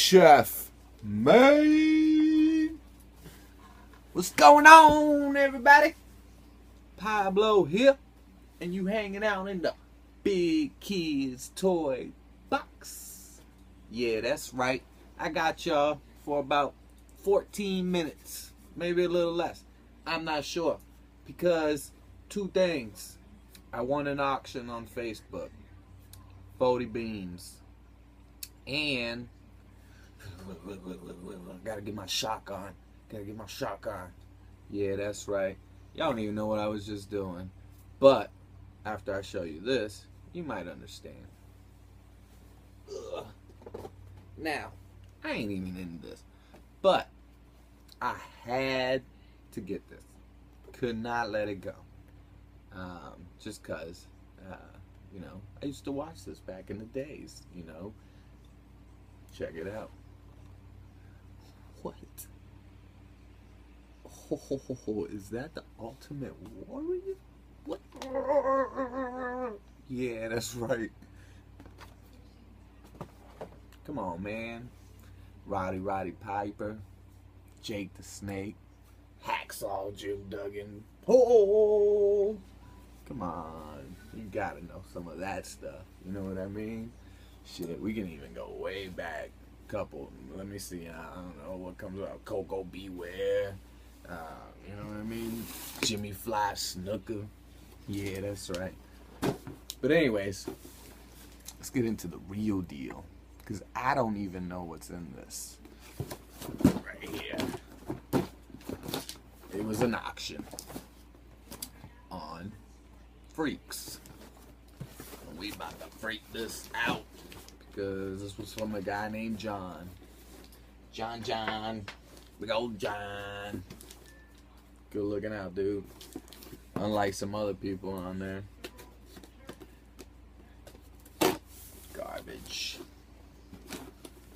Chef Man. What's going on, everybody? Pablo here, and you hanging out in the Big Kids Toy Box. Yeah, that's right. I got y'all for about 14 minutes, maybe a little less. I'm not sure, because two things. I won an auction on Facebook, 40 beams, and gotta get my shotgun. Yeah, that's right. Y'all don't even know what I was just doing. But after I show you this, you might understand. Ugh. Now, I ain't even into this, but I had to get this. Could not let it go. Just cause, I used to watch this back in the days, Check it out. What? Oh, is that the Ultimate Warrior? What? Yeah, that's right. Come on, man. Roddy Piper, Jake the Snake, Hacksaw Jim Duggan. Oh, come on. You gotta know some of that stuff. You know what I mean? Shit, we can even go way back. Couple, let me see, I don't know what comes out. Coco Beware. You know what I mean? Jimmy Fly Snooker. Yeah, that's right. But anyways, let's get into the real deal. Because I don't even know what's in this. Right here. It was an auction on Freaks. And we about to freak this out. Because this was from a guy named John. John. Big old John. Good looking out, dude. Unlike some other people on there. Garbage.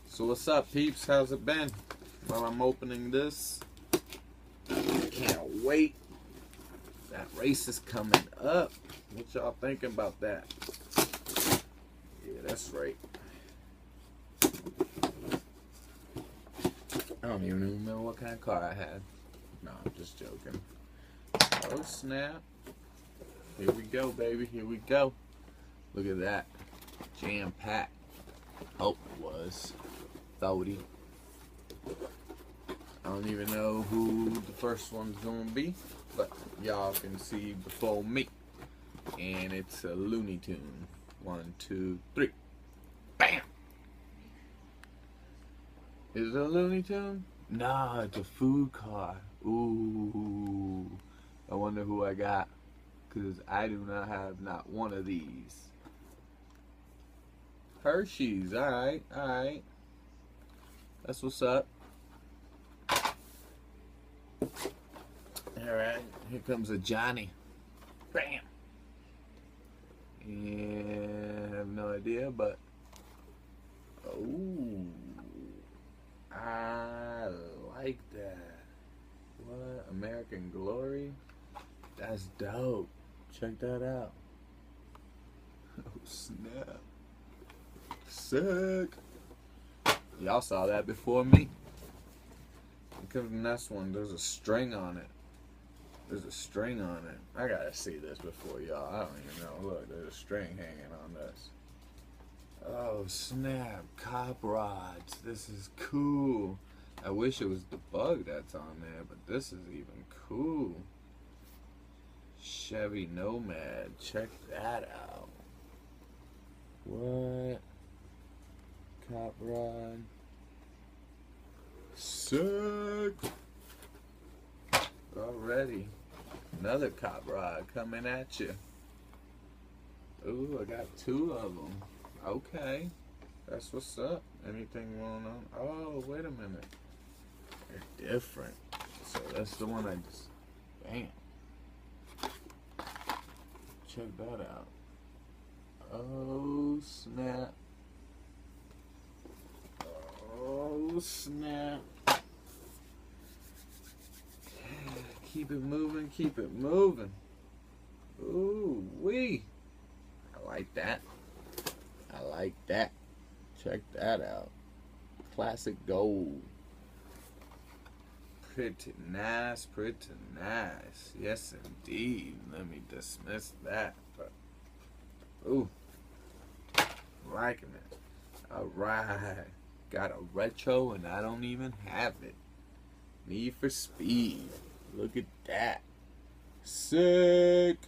So what's up, peeps? How's it been? While I'm opening this, can't wait. That race is coming up. What y'all thinking about that? Yeah, that's right. I don't even remember what kind of car I had. No, I'm just joking. Oh, snap. Here we go, baby. Here we go. Look at that. Jam-packed. Hope it was. 30. I don't even know who the first one's going to be, but y'all can see before me. And it's a Looney Tune. 1, 2, 3. Bam! Is it a Looney Tune? Nah, it's a food car. Ooh. I wonder who I got. Because I do not have not one of these. Hershey's. Alright. That's what's up. Alright. Here comes a Johnny. Bam! Yeah, I have no idea, but... Oh. I like that. What? American Glory? That's dope. Check that out. Oh, snap. Sick. Y'all saw that before me. Because the next one, there's a string on it. I gotta see this before y'all. I don't even know. Look, there's a string hanging on this. Oh, snap. Cop rods. This is cool. I wish it was the bug that's on there, but this is even cool. Chevy Nomad. Check that out. What? Cop rod. Sick. Already. Another cop rod coming at you. Ooh, I got 2 of them. Okay. That's what's up. Anything going on? Oh, wait a minute. They're different. So that's the one I just... Bam. Check that out. Oh, snap. Oh, snap. Keep it moving. Ooh, wee. I like that. Check that out. Classic gold. Pretty nice, pretty nice. Yes, indeed. Let me dismiss that. But, ooh, liking it. All right, got a retro and I don't even have it. Need for Speed. Look at that. Sick.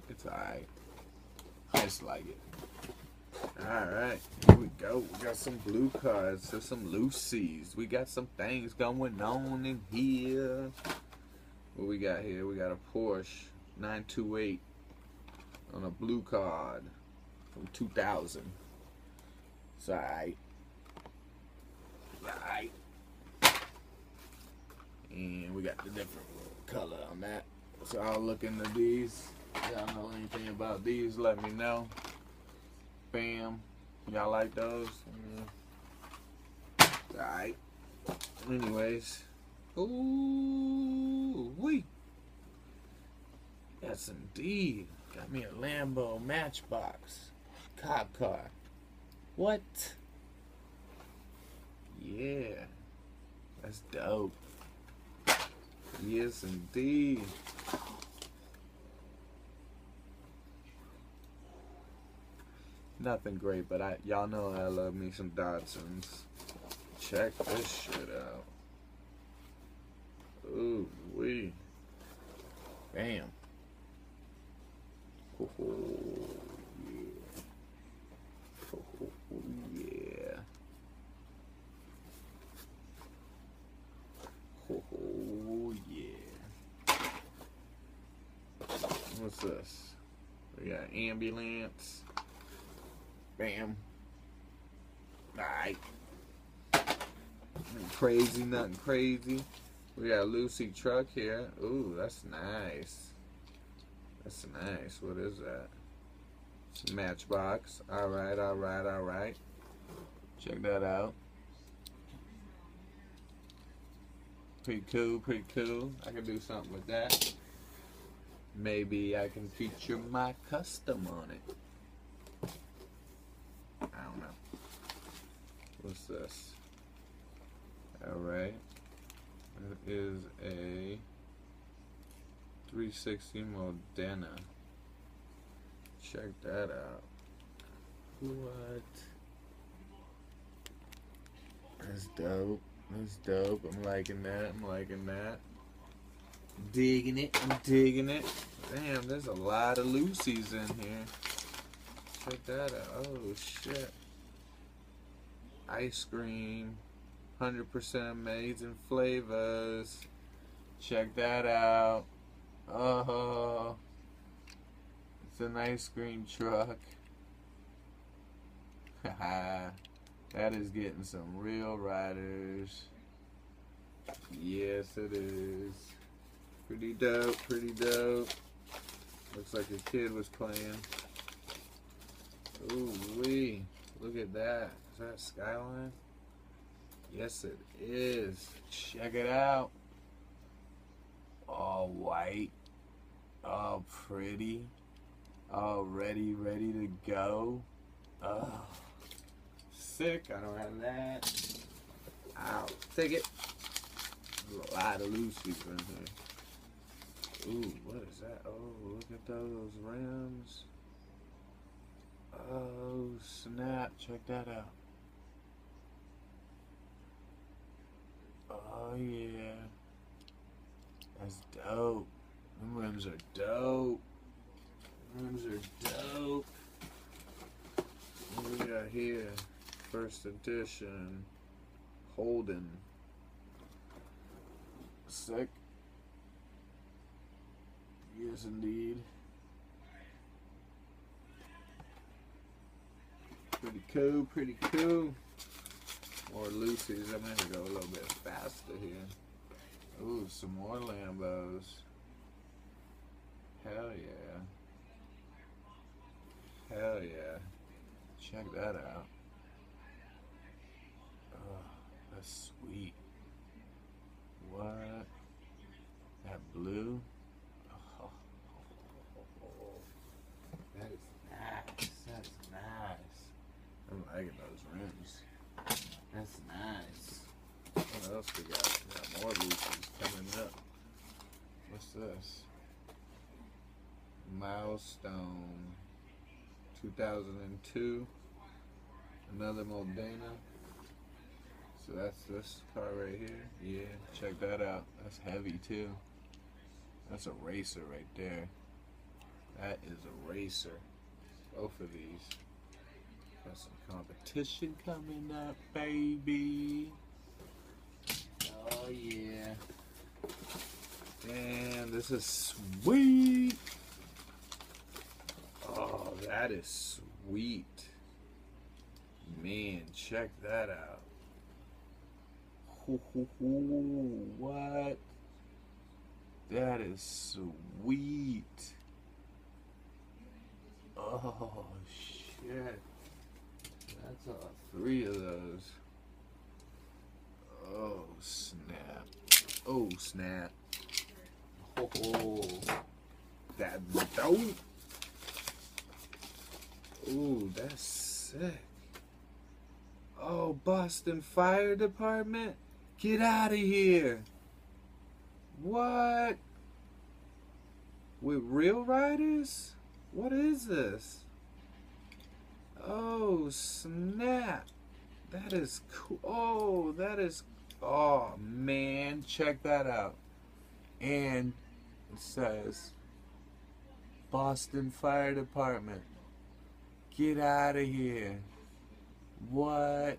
It's alright. I just like it. Alright, here we go. We got some blue cards. There's some Lucy's. We got some things going on in here. What we got here? We got a Porsche 928 on a blue card from 2000. It's alright. Alright. And we got the different color on that. So I'll look into these. Y'all know anything about these, let me know. Bam. Y'all like those? Alright. Anyways. Ooh wee. Yes indeed. Got me a Lambo Matchbox cop car. What? Yeah. That's dope. Yes indeed. Nothing great, but y'all know I love me some Datsuns. Check this shit out. Ooh wee. Bam. Oh yeah. Oh yeah. Oh yeah. What's this? We got ambulance. Bam. Alright. Nothing crazy, nothing crazy. We got a Lucy truck here. Ooh, that's nice. That's nice. What is that? It's a Matchbox. Alright, alright, alright. Check that out. Pretty cool, pretty cool. I can do something with that. Maybe I can feature my custom on it. I don't know. What's this? Alright. It is a 360 Modena. Check that out. What? That's dope. That's dope. I'm liking that. I'm liking that. Digging it. I'm digging it. Damn, there's a lot of Lucy's in here. Check that out. Oh, shit. Ice cream. 100% amazing flavors. Check that out. Oh. It's an ice cream truck. Haha. That is getting some real riders. Yes, it is. Pretty dope, pretty dope. Looks like a kid was playing. Ooh wee. Look at that. Is that Skyline? Yes, it is. Check it out. All white. All pretty. All ready to go. Oh. Sick. I don't have that. I'll take it. There's a lot of Lucy's in here. Ooh, what is that? Oh, look at those rims. Oh, snap. Check that out. Oh, yeah. That's dope. Them rims are dope. Rims are dope. What we got here? First edition. Holden. Sick. Yes, indeed. Pretty cool, pretty cool. More Lucy's. I'm going to go a little bit faster here. Ooh, some more Lambos. Hell yeah. Hell yeah. Check that out. Oh, that's sweet. What? That blue? Oh, that is nice. That's nice. I'm liking those rims. That's nice. What else we got? We got more Lucys coming up. What's this? Milestone 2002. Another Modena. So that's this car right here. Yeah, check that out. That's heavy too. That's a racer right there. That is a racer. Both of these. Got some competition coming up, baby. Oh yeah. And this is sweet. Oh, that is sweet. Man, check that out. What? That is sweet. Oh, shit. That's all 3 of those. Oh, snap. Oh, snap. Oh, that dope. Ooh, that's sick. Oh, Boston Fire Department? Get out of here. What? With real riders? What is this? Oh, snap. That is cool. Oh, that is... Oh, man. Check that out. And it says, Boston Fire Department. Get out of here. What?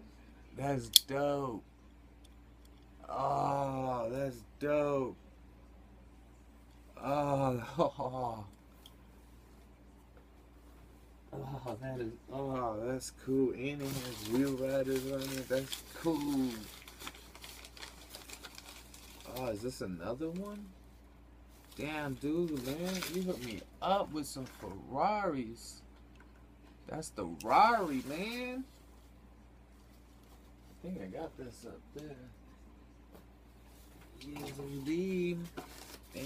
That's dope. Oh, that's dope. Oh, oh, that is, oh, that's cool. And it has real riders on it. That's cool. Oh, is this another one? Damn, dude, man, you hooked me up with some Ferraris. That's the Rari, man. I think I got this up there. Yes, indeed. Damn.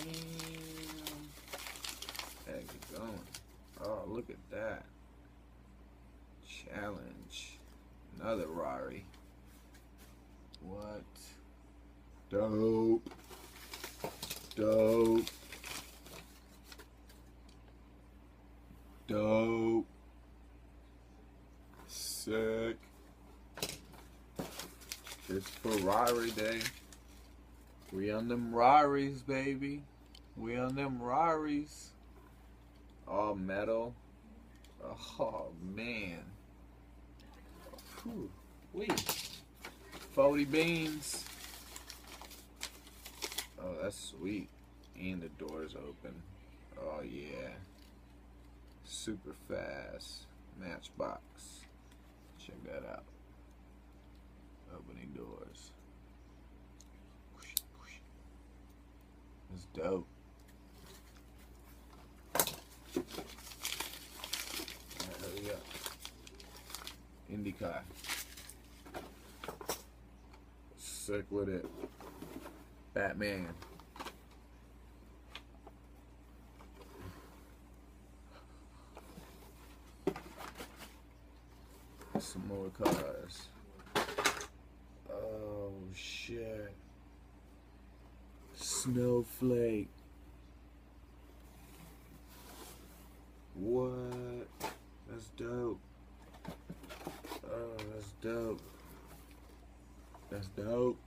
There you going. Oh, look at that. Challenge. Another Rari. What? Dope. Dope. Dope. Sick. It's Ferrari day. We on them Raris, baby. We on them Raris. All metal. Oh, man. Whew. Wait. 40 beans. Oh, that's sweet. And the door's open. Oh, yeah. Super fast. Matchbox. Check that out. Opening doors. It's dope. Alright, hurry up. IndyCar. Sick with it. Batman. Some more cars. Oh shit. Snowflake. What? That's dope. Oh, that's dope. That's dope.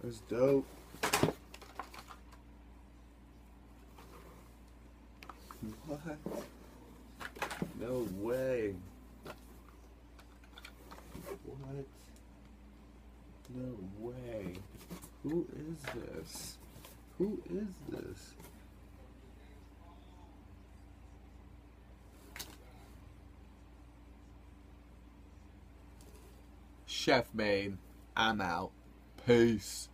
That's dope. What? No way. What? No way. Who is this? Who is this? Chef Babe, I'm out. Peace.